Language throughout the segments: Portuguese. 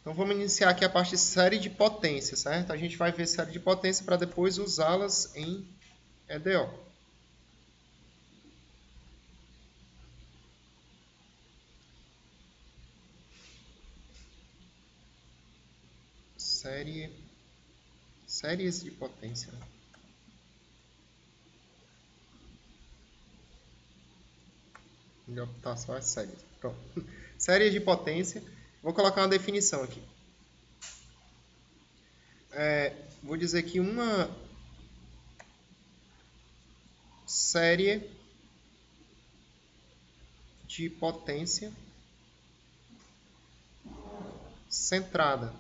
Então, vamos iniciar aqui a parte de série de potência, certo? A gente vai ver série de potência para depois usá-las em EDO. Séries de potência. Melhor botar só as séries. Pronto. Séries de potência. Vou colocar uma definição aqui. Vou dizer que uma série de potência centrada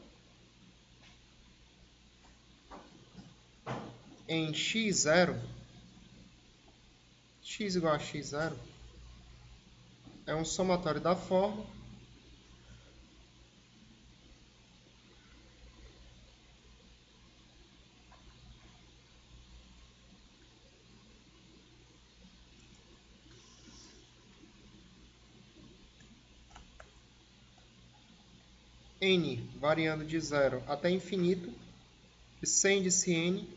em x0, x igual a x0, é um somatório da forma n variando de 0 até infinito, sem índice n,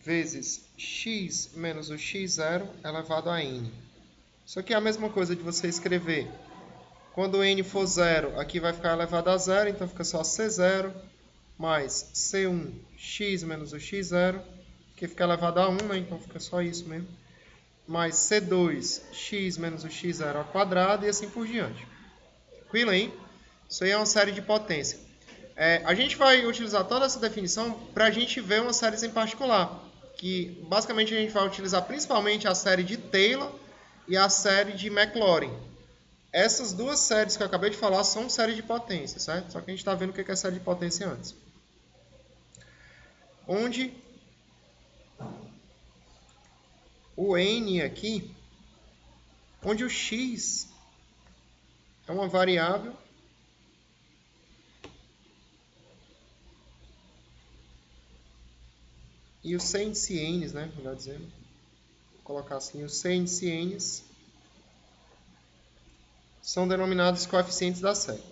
vezes x menos o x0 elevado a n. Isso aqui é a mesma coisa de você escrever. Quando n for 0, aqui vai ficar elevado a 0, então fica só c0 mais c1 x menos o x0, que fica elevado a 1, né? Então fica só isso mesmo. Mais c2 x menos o x0 ao quadrado e assim por diante. Tranquilo, hein? Isso aí é uma série de potência. A gente vai utilizar toda essa definição para a gente ver umas séries em particular, que basicamente a gente vai utilizar principalmente a série de Taylor e a série de Maclaurin. Essas duas séries que eu acabei de falar são séries de potência, certo? Só que a gente está vendo o que é série de potência antes. Onde o n aqui, onde o x é uma variável e os c índice n, né, melhor dizendo, vou colocar assim, os c índice n são denominados coeficientes da série.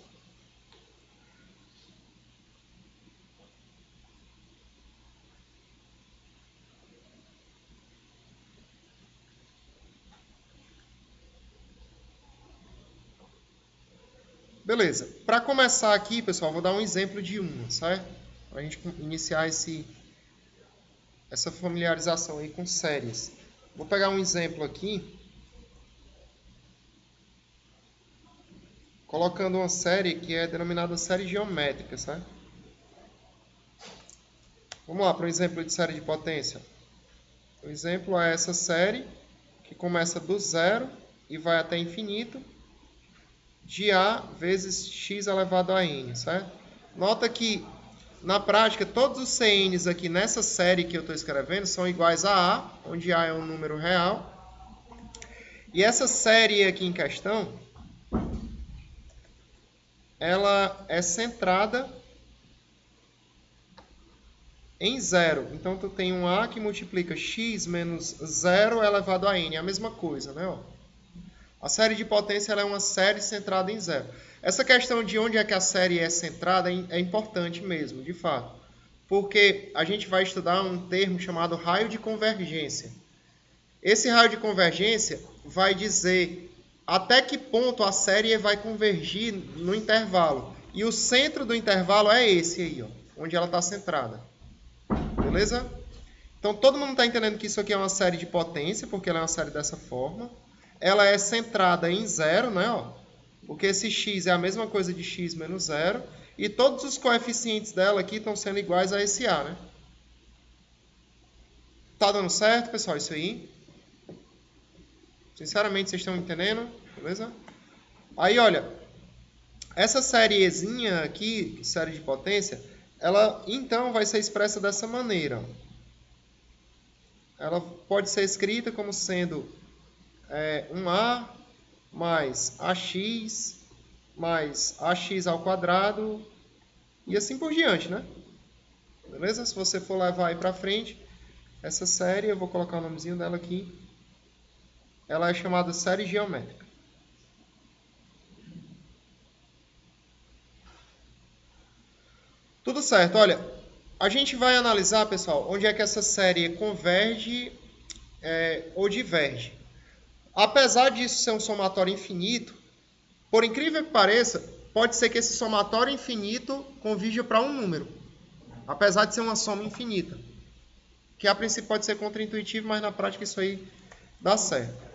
Beleza. Para começar aqui, pessoal, vou dar um exemplo de uma, certo? Para a gente iniciar essa familiarização aí com séries. Vou pegar um exemplo aqui, colocando uma série que é denominada série geométrica, certo? Vamos lá para um exemplo de série de potência. O exemplo é essa série, que começa do zero e vai até infinito, de A vezes x elevado a n, certo? Nota que, na prática, todos os CNs aqui nessa série que eu estou escrevendo são iguais a A, onde A é um número real. E essa série aqui em questão, ela é centrada em zero. Então, tu tem um A que multiplica x menos 0 elevado a n. É a mesma coisa, né? A série de potência ela é uma série centrada em zero. Essa questão de onde é que a série é centrada é importante mesmo, de fato. Porque a gente vai estudar um termo chamado raio de convergência. Esse raio de convergência vai dizer até que ponto a série vai convergir no intervalo. E o centro do intervalo é esse aí, ó, onde ela está centrada. Beleza? Então, todo mundo está entendendo que isso aqui é uma série de potência, porque ela é uma série dessa forma. Ela é centrada em zero, né? Ó, porque esse x é a mesma coisa de x menos zero. E todos os coeficientes dela aqui estão sendo iguais a esse a, né? Tá dando certo, pessoal, isso aí? Sinceramente, vocês estão entendendo? Beleza? Aí, olha, essa sériezinha aqui, série de potência, ela então vai ser expressa dessa maneira. Ela pode ser escrita como sendo 1a mais ax mais ax ao quadrado e assim por diante, né? Beleza? Se você for levar aí para frente, essa série, eu vou colocar o nomezinho dela aqui, ela é chamada série geométrica. Tudo certo. Olha, a gente vai analisar, pessoal, onde é que essa série converge ou diverge. Apesar disso ser um somatório infinito, por incrível que pareça, pode ser que esse somatório infinito convirja para um número, apesar de ser uma soma infinita. Que a princípio pode ser contraintuitivo, mas na prática isso aí dá certo.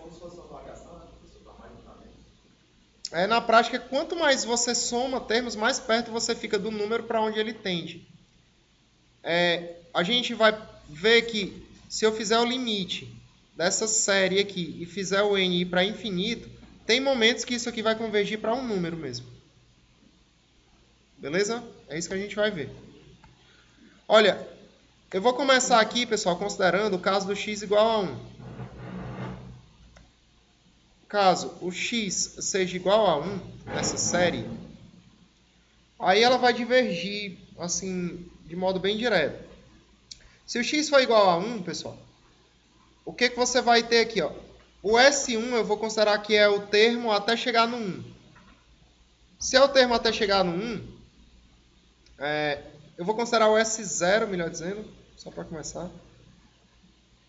Na prática, quanto mais você soma termos, mais perto você fica do número para onde ele tende. A gente vai ver que se eu fizer o limite dessa série aqui e fizer o n ir para infinito, tem momentos que isso aqui vai convergir para um número mesmo. Beleza? É isso que a gente vai ver. Olha, eu vou começar aqui, pessoal, considerando o caso do x igual a 1. Caso o x seja igual a 1 nessa série, aí ela vai divergir assim de modo bem direto. Se o x for igual a 1, pessoal, o que você vai ter aqui? Ó? O S1 eu vou considerar que é o termo até chegar no 1. Se é o termo até chegar no 1, eu vou considerar o S0, melhor dizendo, só para começar,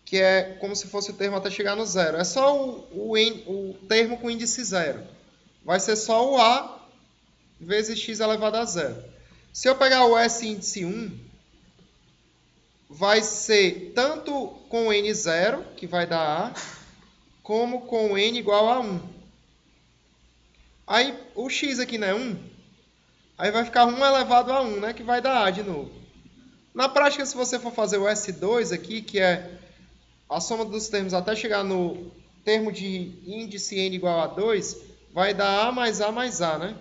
que é como se fosse o termo até chegar no 0. É só o termo com índice 0. Vai ser só o A vezes x elevado a 0. Se eu pegar o S índice 1, vai ser tanto com o n0, que vai dar A, como com o n igual a 1. Aí o x aqui não é 1, aí vai ficar 1 elevado a 1, né, que vai dar A de novo. Na prática, se você for fazer o S2 aqui, que é a soma dos termos até chegar no termo de índice n igual a 2, vai dar A mais A mais A, né?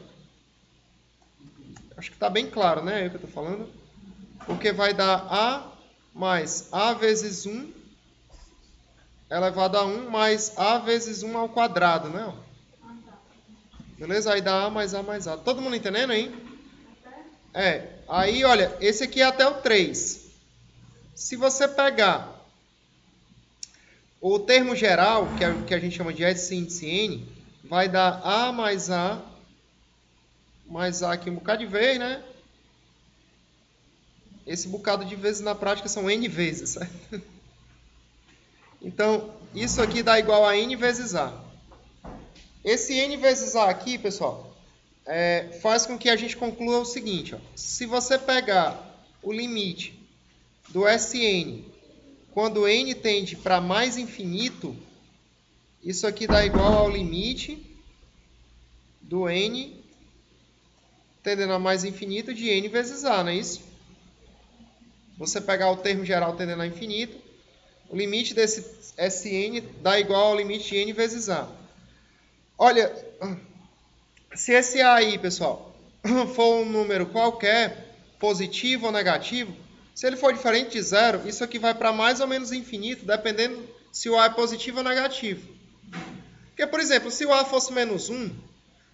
Acho que está bem claro, né? É o que eu estou falando. Porque vai dar A mais A vezes 1 elevado a 1 mais A vezes 1 ao quadrado, né? Beleza? Aí dá A mais A mais A. Todo mundo entendendo aí? Aí, olha, esse aqui é até o 3. Se você pegar o termo geral, que é o que a gente chama de S índice N, vai dar A mais A aqui um bocado de vezes, né? Esse bocado de vezes na prática são N vezes, certo? Então, isso aqui dá igual a N vezes A. Esse N vezes A aqui, pessoal, faz com que a gente conclua o seguinte. Ó. Se você pegar o limite do Sn quando n tende para mais infinito, isso aqui dá igual ao limite do n tendendo a mais infinito de n vezes A, não é isso? Você pegar o termo geral tendendo a infinito, o limite desse Sn dá igual ao limite de n vezes A. Olha, se esse A aí, pessoal, for um número qualquer, positivo ou negativo, se ele for diferente de zero, isso aqui vai para mais ou menos infinito, dependendo se o A é positivo ou negativo. Porque, por exemplo, se o A fosse menos 1,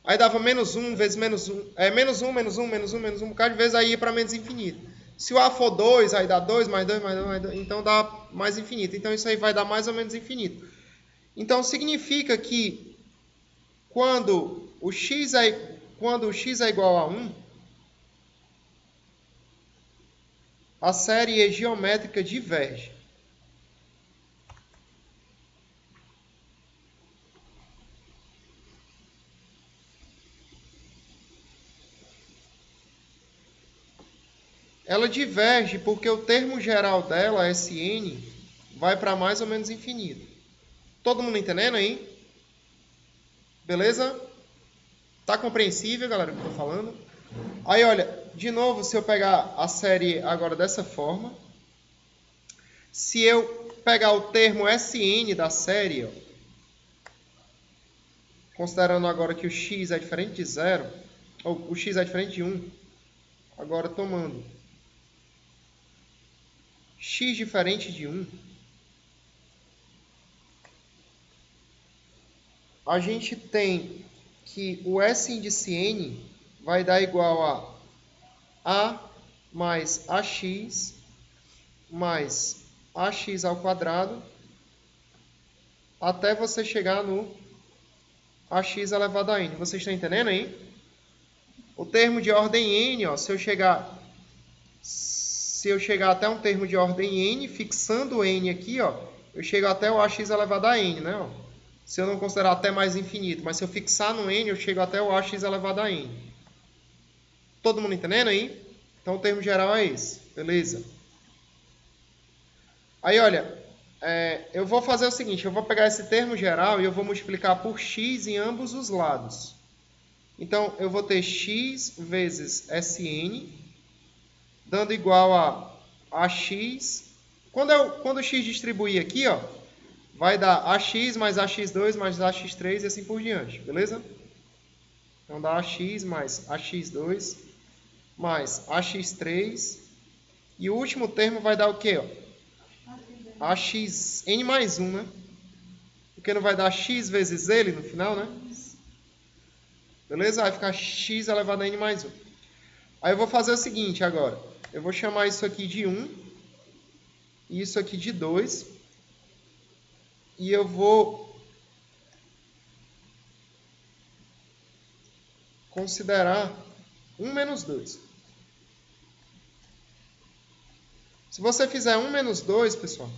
aí dava menos 1 vezes menos 1, menos 1, menos 1, menos 1, menos 1, um bocado de vezes, aí ia para menos infinito. Se o A for 2, aí dá 2, mais 2, mais 2, mais 2, então dá mais infinito. Então isso aí vai dar mais ou menos infinito. Então significa que quando o x é igual a 1, a série geométrica diverge. Ela diverge porque o termo geral dela, Sn, vai para mais ou menos infinito. Todo mundo entendendo aí? Beleza? Tá compreensível, galera, o que eu estou falando? Aí, olha, de novo, se eu pegar a série agora dessa forma, se eu pegar o termo Sn da série, ó, considerando agora que o x é diferente de 0, ou o x é diferente de 1, agora tomando x diferente de 1, a gente tem que o S índice n vai dar igual a mais ax mais ax ao quadrado até você chegar no ax elevado a n. Vocês estão entendendo aí? O termo de ordem n, ó, se eu chegar Se eu chegar até um termo de ordem n, fixando o n aqui, ó, eu chego até o ax elevado a n, né? Ó. Se eu não considerar até mais infinito, mas se eu fixar no n, eu chego até o ax elevado a n. Todo mundo entendendo aí? Então o termo geral é esse, beleza? Aí, olha, eu vou fazer o seguinte, eu vou pegar esse termo geral e eu vou multiplicar por x em ambos os lados. Então, eu vou ter x vezes Sn, dando igual a x. Quando o x distribuir aqui, ó, vai dar ax mais ax2 mais ax3 e assim por diante, beleza? Então, dá ax mais ax2 mais ax3. E o último termo vai dar o quê? Ó? Axn mais 1, né? Porque não vai dar x vezes ele no final, né? Beleza? Vai ficar x elevado a n mais 1. Aí eu vou fazer o seguinte agora. Eu vou chamar isso aqui de 1 e isso aqui de 2. E eu vou considerar 1 menos 2. Se você fizer 1 menos 2, pessoal,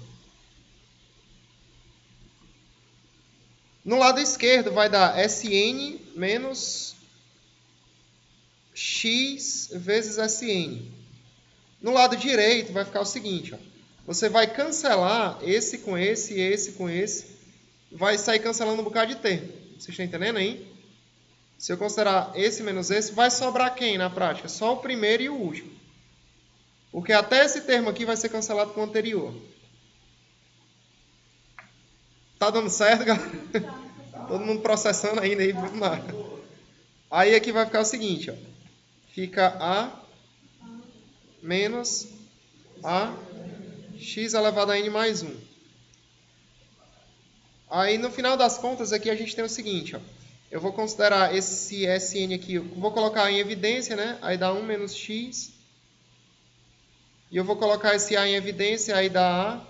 no lado esquerdo vai dar Sn menos x vezes Sn. No lado direito vai ficar o seguinte, ó. Você vai cancelar esse com esse e esse com esse. Vai sair cancelando um bocado de termo. Vocês estão entendendo aí? Se eu considerar esse menos esse, vai sobrar quem na prática? Só o primeiro e o último. Porque até esse termo aqui vai ser cancelado com o anterior. Tá dando certo, galera? Todo mundo processando ainda aí. Vamos lá. Aí aqui vai ficar o seguinte, ó. Fica a menos a x elevado a n mais 1. Aí no final das contas aqui a gente tem o seguinte, ó. Eu vou considerar esse Sn aqui, eu vou colocar em evidência, né? Aí dá 1 menos x. E eu vou colocar esse a em evidência, aí dá a,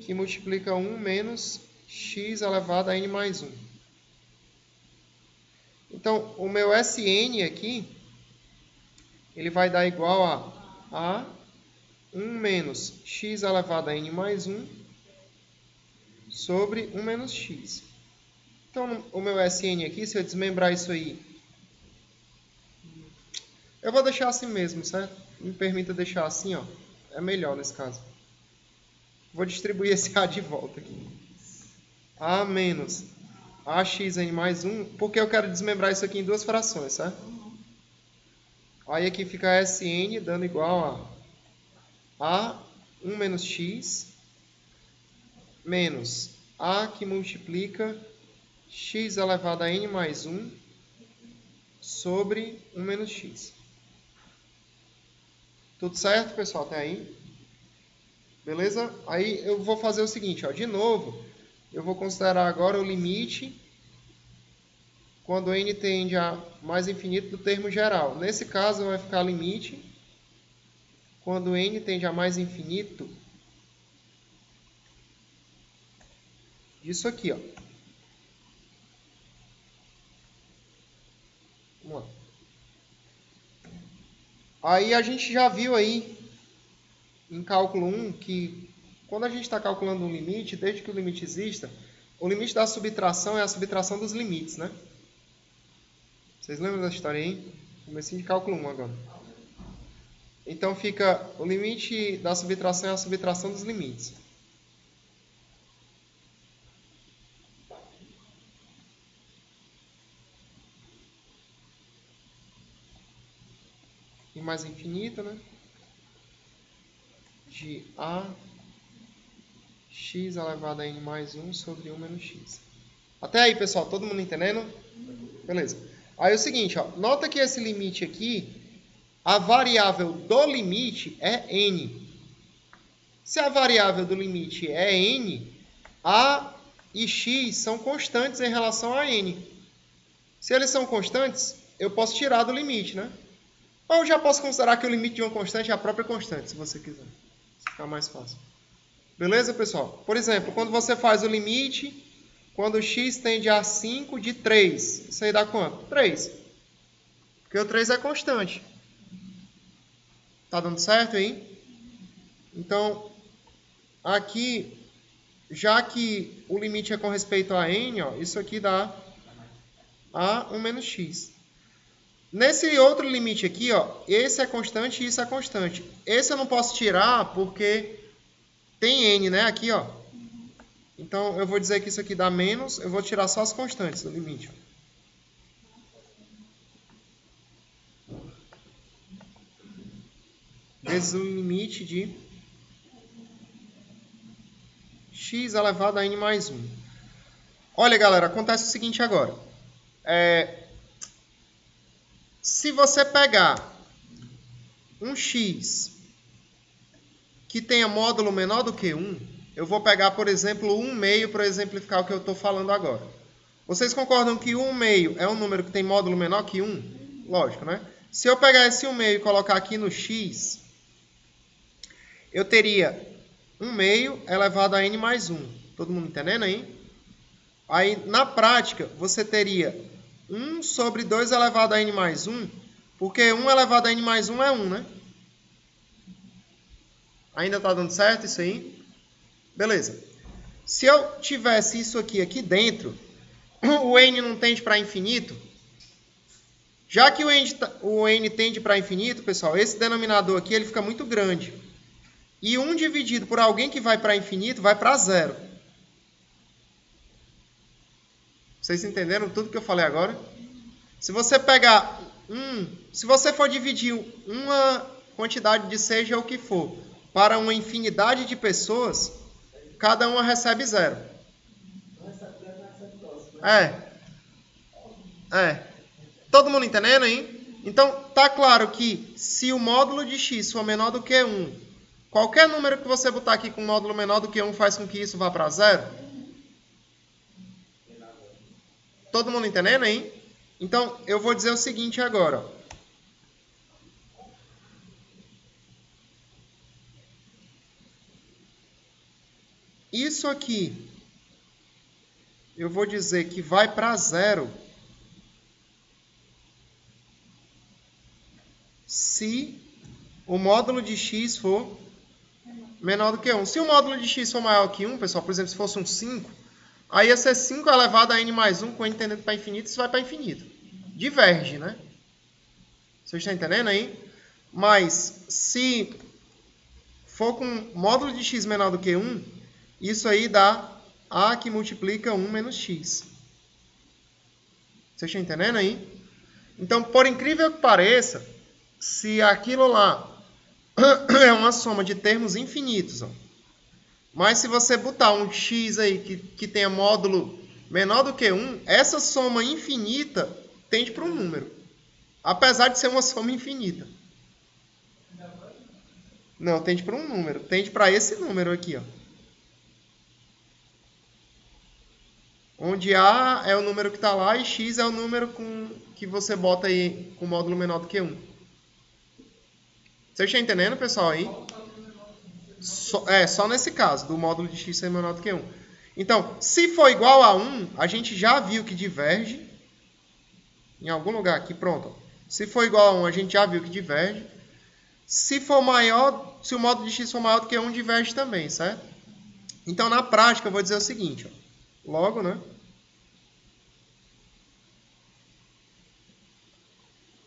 que multiplica 1 menos x elevado a n mais 1. Então, o meu Sn aqui, ele vai dar igual a 1 menos x elevado a n mais 1 sobre 1 menos x. Então, o meu Sn aqui, se eu desmembrar isso aí, eu vou deixar assim mesmo, certo? Me permita deixar assim, ó. É melhor nesse caso. Vou distribuir esse a de volta aqui. A menos axn mais 1, porque eu quero desmembrar isso aqui em duas frações, certo? Aí aqui fica Sn dando igual a 1 menos x menos a que multiplica x elevado a n mais 1 sobre 1 menos x. Tudo certo, pessoal? Até aí? Beleza? Aí eu vou fazer o seguinte, ó. De novo, eu vou considerar agora o limite quando n tende a mais infinito do termo geral. Nesse caso, vai ficar limite quando n tende a mais infinito disso aqui, ó. Vamos lá. Aí a gente já viu aí em cálculo 1 que quando a gente está calculando um limite, desde que o limite exista, o limite da subtração é a subtração dos limites, né? Vocês lembram dessa história aí? Comecinho de cálculo 1 agora. Então fica o limite da subtração é a subtração dos limites. E mais infinito, né? De a x elevado a n mais 1 sobre 1 menos x. Até aí, pessoal, todo mundo entendendo? Beleza. Aí é o seguinte, ó, nota que esse limite aqui, a variável do limite é n. Se a variável do limite é n, a e x são constantes em relação a n. Se eles são constantes, eu posso tirar do limite, né? Ou eu já posso considerar que o limite de uma constante é a própria constante, se você quiser. Ficar mais fácil. Beleza, pessoal? Por exemplo, quando você faz o limite, quando x tende a 5 de 3, isso aí dá quanto? 3. Porque o 3 é constante. Tá dando certo aí? Então, aqui, já que o limite é com respeito a n, ó, isso aqui dá a 1 menos x. Nesse outro limite aqui, ó, esse é constante e isso é constante. Esse eu não posso tirar porque tem n, né? Aqui, ó. Então, eu vou dizer que isso aqui dá menos, eu vou tirar só as constantes do limite. Vezes o limite de x elevado a n mais 1. Olha, galera, acontece o seguinte agora. Se você pegar um x que tenha módulo menor do que 1, eu vou pegar, por exemplo, 1 meio para exemplificar o que eu estou falando agora. Vocês concordam que 1 meio é um número que tem módulo menor que 1? Lógico, né? Se eu pegar esse 1 meio e colocar aqui no x, eu teria 1 meio elevado a n mais 1. Todo mundo entendendo aí? Aí, na prática, você teria 1 sobre 2 elevado a n mais 1, porque 1 elevado a n mais 1 é 1, né? Ainda está dando certo isso aí? Beleza. Se eu tivesse isso aqui dentro, o n não tende para infinito. Já que o n tende para infinito, pessoal, esse denominador aqui ele fica muito grande. E 1 dividido por alguém que vai para infinito vai para zero. Vocês entenderam tudo que eu falei agora? Se você pegar se você for dividir uma quantidade de seja o que for para uma infinidade de pessoas, cada uma recebe zero. Todo mundo entendendo aí? Então, tá claro que se o módulo de x for menor do que 1, qualquer número que você botar aqui com módulo menor do que 1 faz com que isso vá para zero? Todo mundo entendendo aí? Então, eu vou dizer o seguinte agora. Isso aqui, eu vou dizer que vai para zero se o módulo de x for menor do que 1. Se o módulo de x for maior que 1, pessoal, por exemplo, se fosse um 5, aí ia ser 5 elevado a n mais 1, com n tendendo para infinito, isso vai para infinito. Diverge, né? Vocês estão entendendo aí? Mas, se for com módulo de x menor do que 1, isso aí dá a que multiplica 1 menos x. Vocês estão entendendo aí? Então, por incrível que pareça, se aquilo lá é uma soma de termos infinitos, ó, mas se você botar um x aí que tenha módulo menor do que 1, essa soma infinita tende para um número. Apesar de ser uma soma infinita. Não, tende para um número. Tende para esse número aqui, ó. Onde A é o número que está lá e X é o número que você bota aí com módulo menor do que 1. Vocês estão entendendo, pessoal, aí? Só nesse caso, do módulo de X ser menor do que 1. Então, se for igual a 1, a gente já viu que diverge. Em algum lugar aqui, pronto. Se for igual a 1, a gente já viu que diverge. Se for maior, se o módulo de X for maior do que 1, diverge também, certo? Então, na prática, eu vou dizer o seguinte, ó. Logo, né?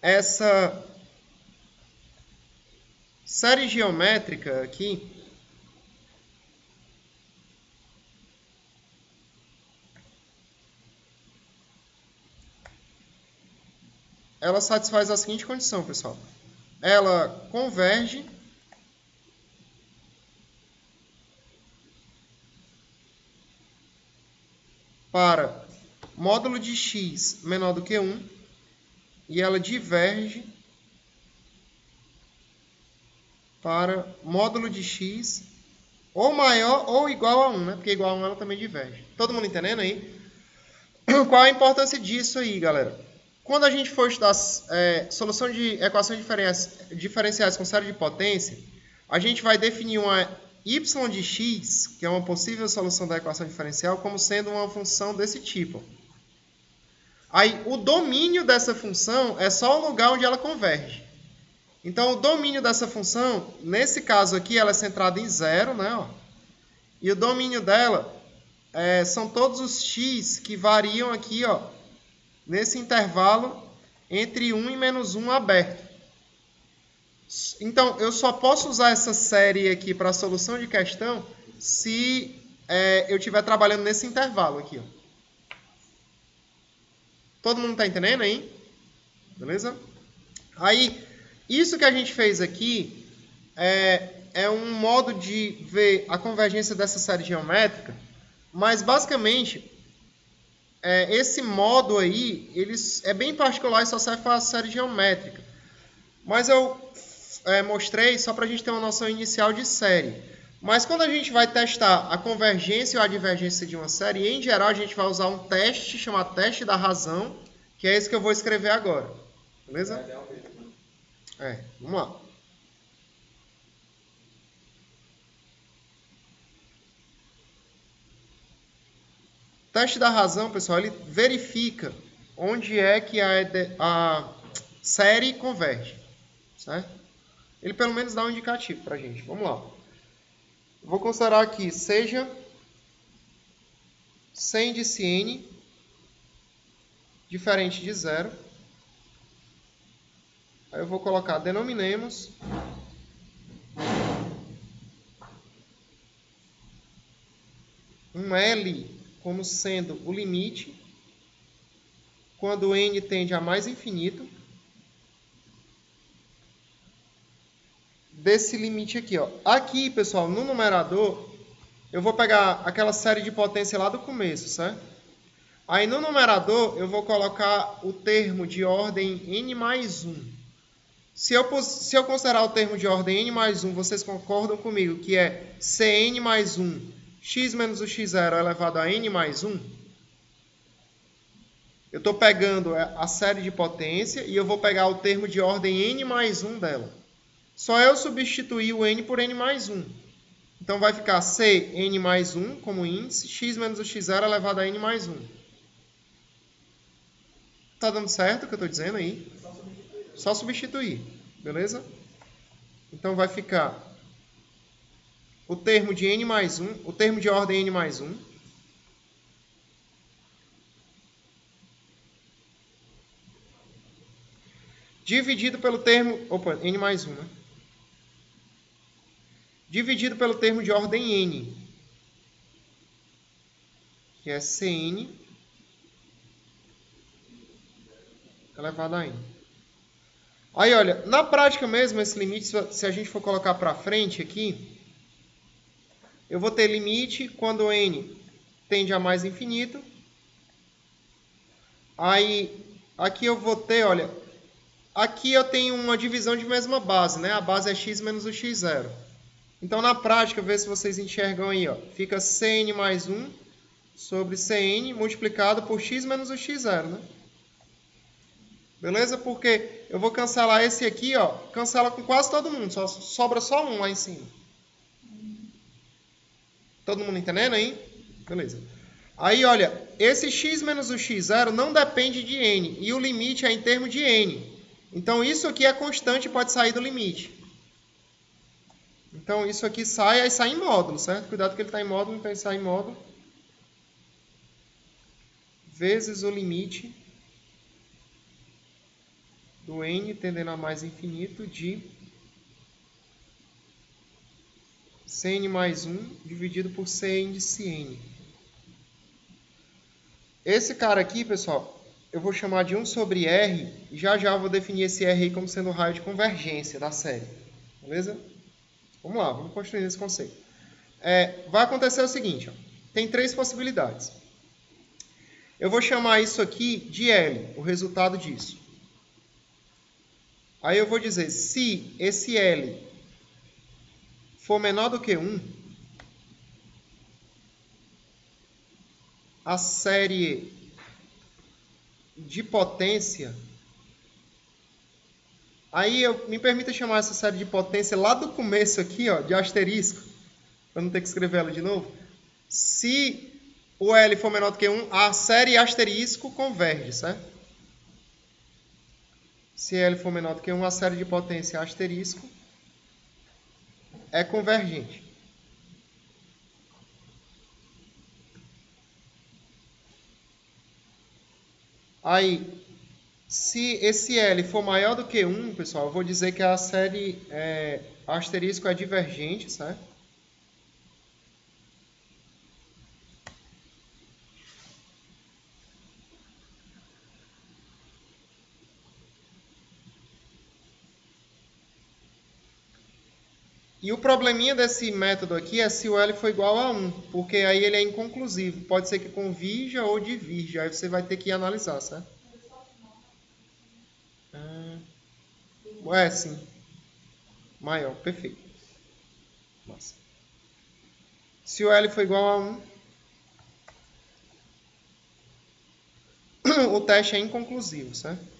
Essa série geométrica aqui ela satisfaz a seguinte condição, pessoal. Ela converge para módulo de x menor do que 1 e ela diverge para módulo de x ou maior ou igual a 1, né? Porque igual a 1 ela também diverge. Todo mundo entendendo aí? Qual a importância disso aí, galera? Quando a gente for estudar solução de equações diferenciais com série de potência, a gente vai definir uma y de x, que é uma possível solução da equação diferencial, como sendo uma função desse tipo. Aí, o domínio dessa função é só o lugar onde ela converge. Então, o domínio dessa função, nesse caso aqui, ela é centrada em 0, né? Ó. E o domínio dela são todos os x que variam aqui, ó, nesse intervalo entre 1 e menos 1 aberto. Então, eu só posso usar essa série aqui para a solução de questão se eu estiver trabalhando nesse intervalo aqui. Ó. Todo mundo está entendendo aí? Beleza? Aí, isso que a gente fez aqui é um modo de ver a convergência dessa série geométrica, mas basicamente, esse modo aí, ele é bem particular e só serve para a série geométrica. Mas eu mostrei só para a gente ter uma noção inicial de série. Mas quando a gente vai testar a convergência ou a divergência de uma série, em geral a gente vai usar um teste chamado teste da razão, que é esse que eu vou escrever agora. Beleza? Vamos lá. O teste da razão, pessoal, ele verifica onde é que a série converge. Certo? Ele pelo menos dá um indicativo para a gente. Vamos lá. Vou considerar aqui seja sem índice n diferente de 0. Aí eu vou colocar denominemos um L como sendo o limite quando n tende a mais infinito desse limite aqui, ó. Aqui, pessoal, no numerador, eu vou pegar aquela série de potência lá do começo, certo? Aí no numerador, eu vou colocar o termo de ordem n mais 1. Se eu considerar o termo de ordem n mais 1, vocês concordam comigo que é Cn mais 1, x menos o x0 elevado a n mais 1? Eu estou pegando a série de potência e eu vou pegar o termo de ordem n mais 1 dela. Só eu substituir o n por n mais 1. Então vai ficar Cn mais 1 como índice, x menos o x0 elevado a n mais 1. Tá dando certo o que eu estou dizendo aí? Só substituir, beleza? Então vai ficar o termo de n mais 1, o termo de ordem n mais 1. Dividido pelo termo... n mais 1, né? Dividido pelo termo de ordem n, que é Cn elevado a n. Aí, olha, na prática mesmo, esse limite, se a gente for colocar para frente aqui, eu vou ter limite quando n tende a mais infinito. Aí, aqui eu vou ter, olha, aqui eu tenho uma divisão de mesma base, né? A base é x menos o x0. Então, na prática, vê se vocês enxergam aí, ó. Fica Cn mais 1 sobre Cn multiplicado por x menos o x0, né? Beleza? Porque eu vou cancelar esse aqui, ó. Cancela com quase todo mundo. Sobra só um lá em cima. Todo mundo entendendo aí? Beleza. Aí, olha, esse x menos o x0 não depende de n. E o limite é em termos de n. Então, isso aqui é constante e pode sair do limite. Então, isso aqui sai, aí sai em módulo, certo? Cuidado que ele está em módulo, então ele sai em módulo. Vezes o limite do n tendendo a mais infinito de Cn mais 1 dividido por C índice n. Esse cara aqui, pessoal, eu vou chamar de 1 sobre R, e já eu vou definir esse R aí como sendo o raio de convergência da série. Beleza? Vamos lá, vamos construir esse conceito. Vai acontecer o seguinte, ó, tem três possibilidades. Eu vou chamar isso aqui de L, o resultado disso. Aí eu vou dizer, se esse L for menor do que 1, a série de potência... Aí me permita chamar essa série de potência lá do começo aqui, ó, de asterisco, para não ter que escrever ela de novo. Se o L for menor do que 1, a série asterisco converge, certo? se L for menor do que 1, a série de potência asterisco é convergente. Aí, se esse L for maior do que 1, pessoal, eu vou dizer que a série asterisco é divergente, certo? E o probleminha desse método aqui é se o L for igual a 1, porque aí ele é inconclusivo. Pode ser que convirja ou divirja, aí você vai ter que analisar, certo? Sim. Maior, perfeito. Nossa. Se o L for igual a 1, o teste é inconclusivo, certo?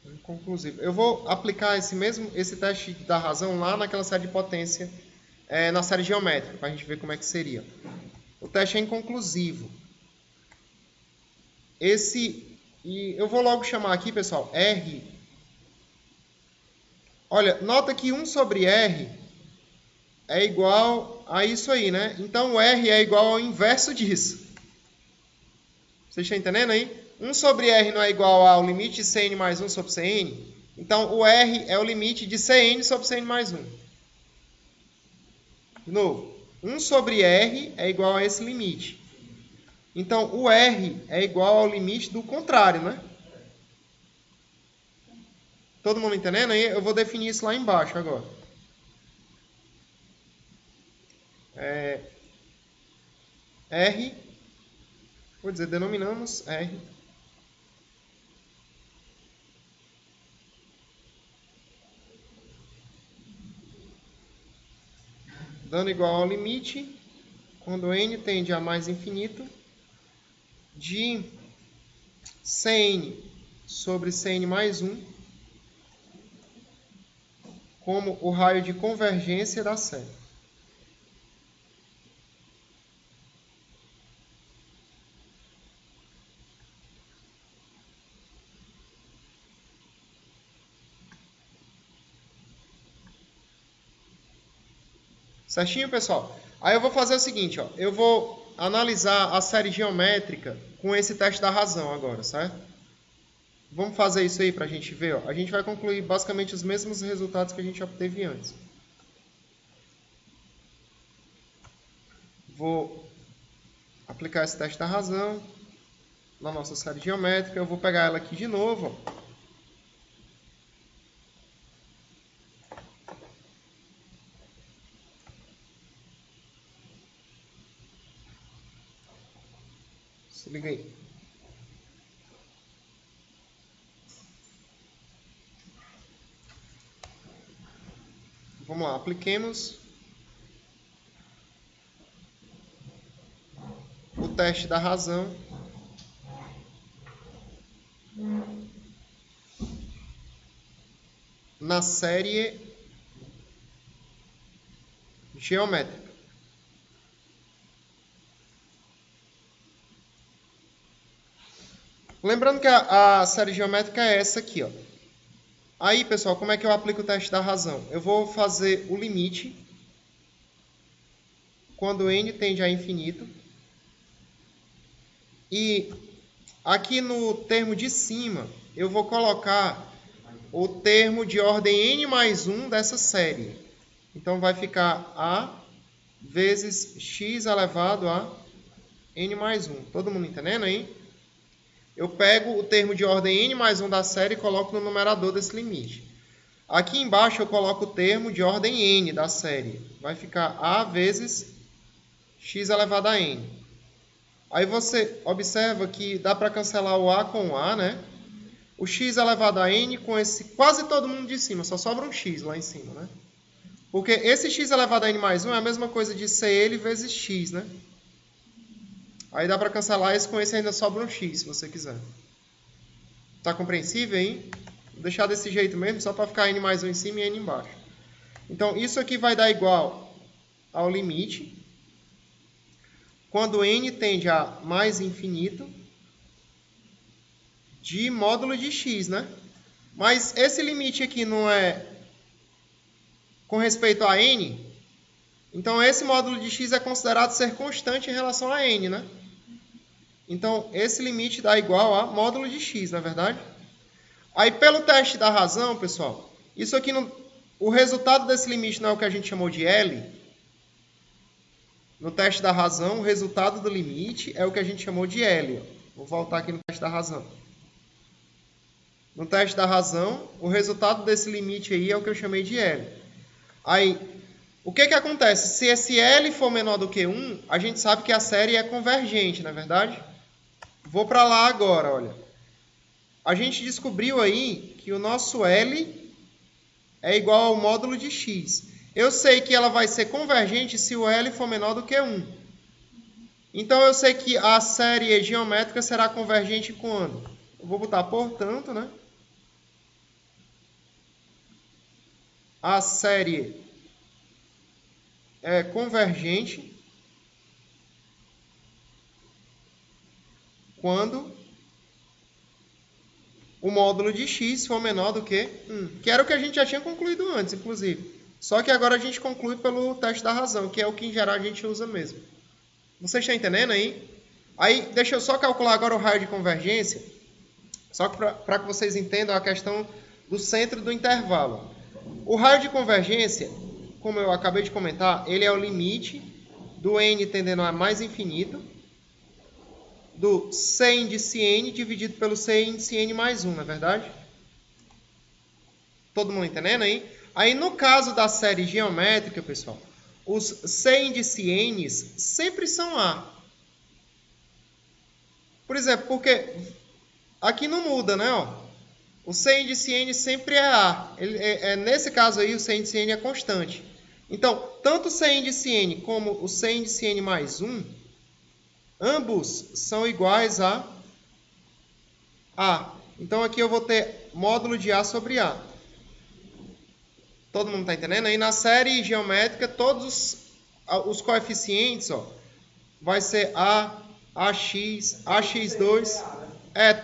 Inconclusivo. Eu vou aplicar esse teste da razão lá naquela série de potência, na série geométrica, para a gente ver como é que seria. O teste é inconclusivo. E eu vou logo chamar aqui, pessoal, R. Olha, nota que 1 sobre R é igual a isso aí, né? Então, o R é igual ao inverso disso. Vocês estão entendendo aí? 1 sobre R não é igual ao limite de Cn mais 1 sobre Cn? Então, o R é o limite de Cn sobre Cn mais 1. De novo, 1 sobre R é igual a esse limite. Então, o R é igual ao limite do contrário, né? Todo mundo entendendo aí? Eu vou definir isso lá embaixo agora. R, vou dizer, denominamos R dando igual ao limite, quando n tende a mais infinito, de Cn sobre Cn mais 1, como o raio de convergência da série. Certinho, pessoal? Aí eu vou fazer o seguinte, ó, eu vou analisar a série geométrica com esse teste da razão agora, certo? Vamos fazer isso aí para a gente ver. Ó. A gente vai concluir basicamente os mesmos resultados que a gente obteve antes. Vou aplicar esse teste da razão na nossa série geométrica. Eu vou pegar ela aqui de novo. Ó. Se liga aí. Vamos lá, apliquemos o teste da razão na série geométrica. Lembrando que a série geométrica é essa aqui, ó. Aí, pessoal, como é que eu aplico o teste da razão? Eu vou fazer o limite quando n tende a infinito. E aqui no termo de cima, eu vou colocar o termo de ordem n mais 1 dessa série. Então, vai ficar a vezes x elevado a n mais 1. Todo mundo entendendo aí? Eu pego o termo de ordem n mais 1 da série e coloco no numerador desse limite. Aqui embaixo eu coloco o termo de ordem n da série. Vai ficar a vezes x elevado a n. Aí você observa que dá para cancelar o a com o a, né? O x elevado a n com esse quase todo mundo de cima, só sobra um x lá em cima, né? Porque esse x elevado a n mais 1 é a mesma coisa de CL vezes x, né? Aí dá para cancelar esse com esse ainda sobra um x, se você quiser. Tá compreensível aí? Vou deixar desse jeito mesmo, só para ficar n mais 1 em cima e n embaixo. Então, isso aqui vai dar igual ao limite quando n tende a mais infinito, de módulo de x, né? Mas esse limite aqui não é com respeito a n, então esse módulo de x é considerado ser constante em relação a n, né? Então, esse limite dá igual a módulo de x, não é verdade? Aí, pelo teste da razão, pessoal, isso aqui, o resultado desse limite não é o que a gente chamou de L? No teste da razão, o resultado do limite é o que a gente chamou de L. Vou voltar aqui no teste da razão. No teste da razão, o resultado desse limite aí é o que eu chamei de L. Aí, o que acontece? Se esse L for menor do que 1, a gente sabe que a série é convergente, não é verdade? Vou para lá agora, olha. A gente descobriu aí que o nosso L é igual ao módulo de x. Eu sei que ela vai ser convergente se o L for menor do que 1. Então, eu sei que a série geométrica será convergente quando? Eu vou botar portanto, né? A série é convergente quando o módulo de x for menor do que 1, que era o que a gente já tinha concluído antes, inclusive. Só que agora a gente conclui pelo teste da razão, que é o que em geral a gente usa mesmo. Vocês estão entendendo aí? Aí, deixa eu só calcular agora o raio de convergência, só para que vocês entendam a questão do centro do intervalo. O raio de convergência, como eu acabei de comentar, ele é o limite do n tendendo a mais infinito, do c índice n dividido pelo c índice n mais 1, não é verdade? Todo mundo entendendo aí? Aí, no caso da série geométrica, pessoal, os c índice n's sempre são A. Por exemplo, porque aqui não muda, né? Ó. O c índice n sempre é A. Nesse caso aí, o c índice n é constante. Então, tanto o c índice n como o c índice n mais 1, ambos são iguais a A. Então, aqui eu vou ter módulo de A sobre A. Todo mundo está entendendo? Aí, na série geométrica, todos os coeficientes, ó, vai ser A, AX, AX2.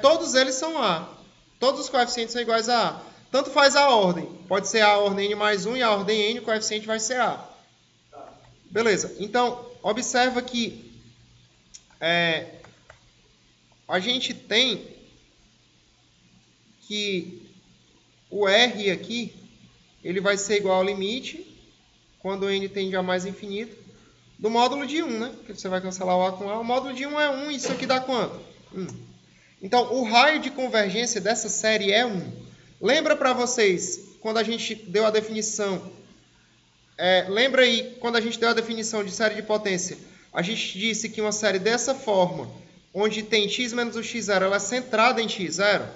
Todos eles são A. Todos os coeficientes são iguais a A. Tanto faz a ordem. Pode ser a ordem n mais 1 e a ordem n, o coeficiente vai ser A. Beleza. Então, observa que a gente tem que o R aqui, ele vai ser igual ao limite, quando n tende a mais infinito, do módulo de 1, né? Porque você vai cancelar o A com A. O módulo de 1 é 1, isso aqui dá quanto? 1. Então, o raio de convergência dessa série é 1. Lembra para vocês, quando a gente deu a definição... lembra aí, quando a gente deu a definição de série de potência, a gente disse que uma série dessa forma, onde tem x menos o x0, ela é centrada em x0.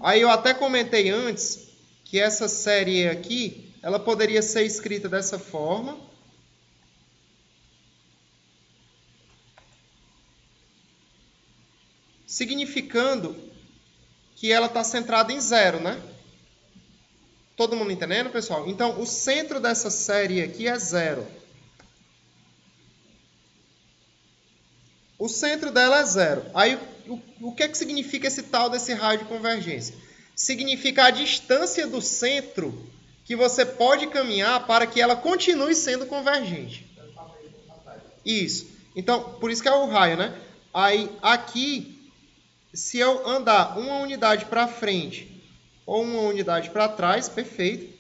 Aí eu até comentei antes que essa série aqui, ela poderia ser escrita dessa forma. Significando que ela está centrada em 0, né? Todo mundo entendendo, pessoal? Então, o centro dessa série aqui é 0. O centro dela é 0. Aí, o que significa esse tal desse raio de convergência? Significa a distância do centro que você pode caminhar para que ela continue sendo convergente. Isso. Então, por isso que é o raio, né? Aí, aqui... Se eu andar uma unidade para frente ou uma unidade para trás, perfeito.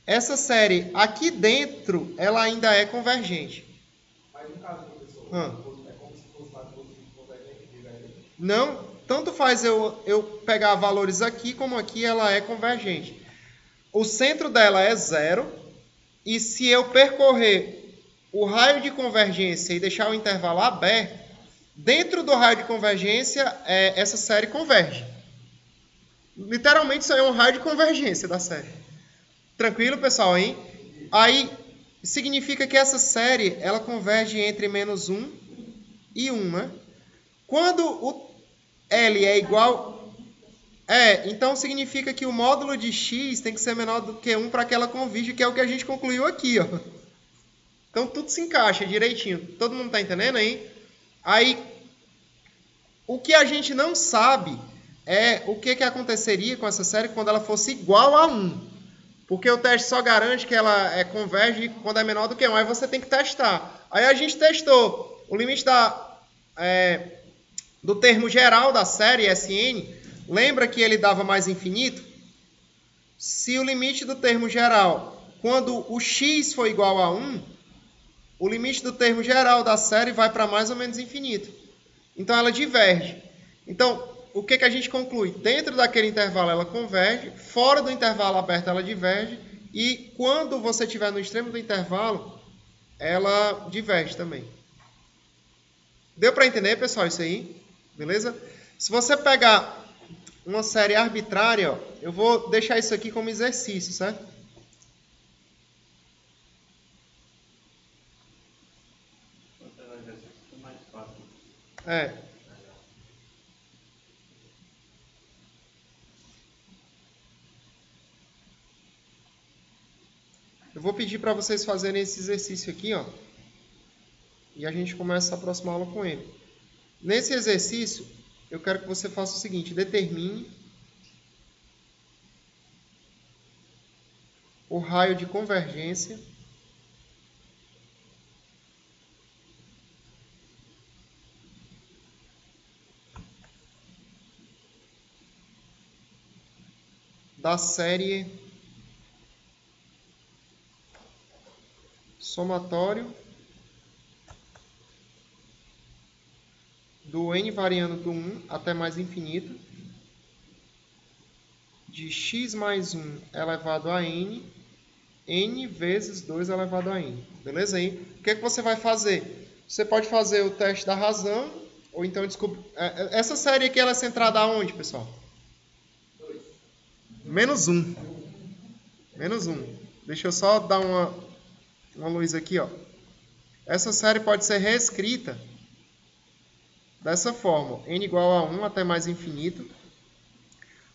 Essa série aqui dentro, ela ainda é convergente. Mas no caso, professor, é como se fosse lado positivo convergente e divergente? Não, tanto faz eu pegar valores aqui como aqui, ela é convergente. O centro dela é 0 e se eu percorrer o raio de convergência e deixar o intervalo aberto, dentro do raio de convergência, essa série converge. Literalmente, isso aí é um raio de convergência da série. Tranquilo, pessoal, hein? Aí, significa que essa série, ela converge entre menos 1 e 1, né? Quando o L é igual... então significa que o módulo de x tem que ser menor do que 1 para que ela convirja, que é o que a gente concluiu aqui, ó. Então, tudo se encaixa direitinho. Todo mundo está entendendo aí? Aí, o que a gente não sabe é o que aconteceria com essa série quando ela fosse igual a 1. Porque o teste só garante que ela converge quando é menor do que 1. Aí você tem que testar. Aí a gente testou o limite do termo geral da série, Sn. Lembra que ele dava mais infinito? Se o limite do termo geral, quando o x for igual a 1, o limite do termo geral da série vai para mais ou menos infinito. Então ela diverge. Então, o que a gente conclui? Dentro daquele intervalo ela converge, fora do intervalo aberto ela diverge, e quando você estiver no extremo do intervalo, ela diverge também. Deu para entender, pessoal, isso aí? Beleza? Se você pegar uma série arbitrária, ó, eu vou deixar isso aqui como exercício, certo? Eu vou pedir para vocês fazerem esse exercício aqui, ó, e a gente começa a próxima aula com ele. Nesse exercício, eu quero que você faça o seguinte: determine o raio de convergência da série somatório do n variando do 1 até mais infinito de x mais 1 elevado a n vezes 2 elevado a n. Beleza aí? O que você vai fazer? Você pode fazer o teste da razão, ou então descobrir... Essa série aqui ela é centrada aonde, pessoal? Menos 1. Menos 1. Deixa eu só dar uma luz aqui, ó. Essa série pode ser reescrita dessa forma: n igual a 1 até mais infinito,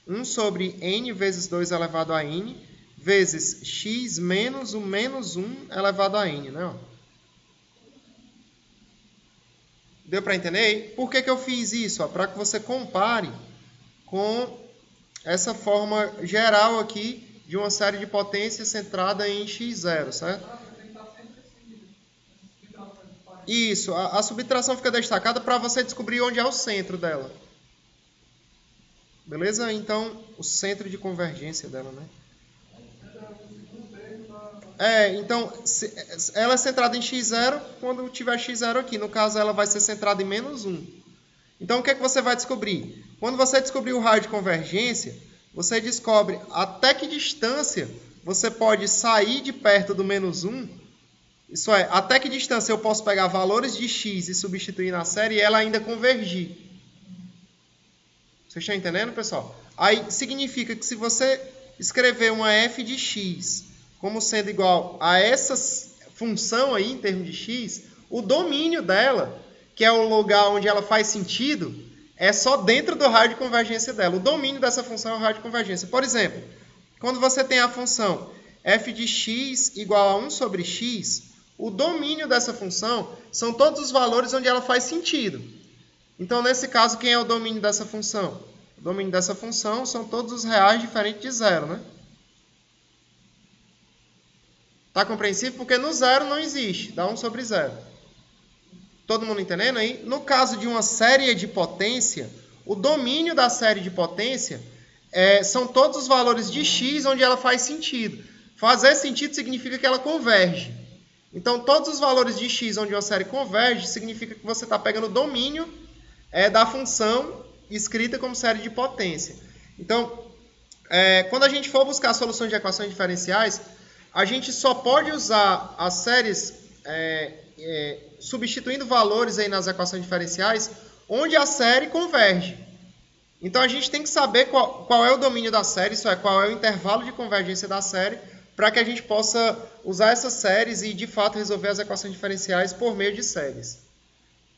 1 sobre n vezes 2 elevado a n, vezes x menos o menos 1 elevado a n, né? Deu para entender? Por que eu fiz isso? Para que você compare com essa forma geral aqui de uma série de potências centrada em x0, certo? Isso, a subtração fica destacada para você descobrir onde é o centro dela. Beleza? Então, o centro de convergência dela, né? Então, ela é centrada em x0 quando tiver x0 aqui. No caso, ela vai ser centrada em menos 1. Então, o que você vai descobrir? Quando você descobrir o raio de convergência, você descobre até que distância você pode sair de perto do menos 1. Isso é, até que distância eu posso pegar valores de x e substituir na série e ela ainda convergir. Vocês estão entendendo, pessoal? Aí significa que se você escrever uma f de x como sendo igual a essa função aí em termos de x, o domínio dela, que é o lugar onde ela faz sentido, é só dentro do raio de convergência dela. O domínio dessa função é o raio de convergência. Por exemplo, quando você tem a função f de x igual a 1 sobre x, o domínio dessa função são todos os valores onde ela faz sentido. Então, nesse caso, quem é o domínio dessa função? O domínio dessa função são todos os reais diferentes de zero, né? Tá compreensível? Porque no zero não existe, dá 1 sobre zero. Todo mundo entendendo aí? No caso de uma série de potência, o domínio da série de potência são todos os valores de x onde ela faz sentido. Fazer sentido significa que ela converge. Então, todos os valores de x onde uma série converge significa que você está pegando o domínio da função escrita como série de potência. Então, quando a gente for buscar soluções de equações diferenciais, a gente só pode usar as séries substituindo valores aí nas equações diferenciais onde a série converge. Então, a gente tem que saber qual é o domínio da série, isso é, qual é o intervalo de convergência da série, para que a gente possa usar essas séries e, de fato, resolver as equações diferenciais por meio de séries.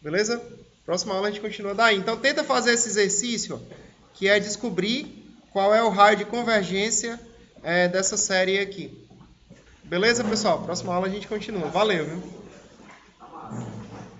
Beleza? Próxima aula a gente continua daí. Então, tenta fazer esse exercício, que é descobrir qual é o raio de convergência dessa série aqui. Beleza, pessoal? Próxima aula a gente continua. Valeu, viu?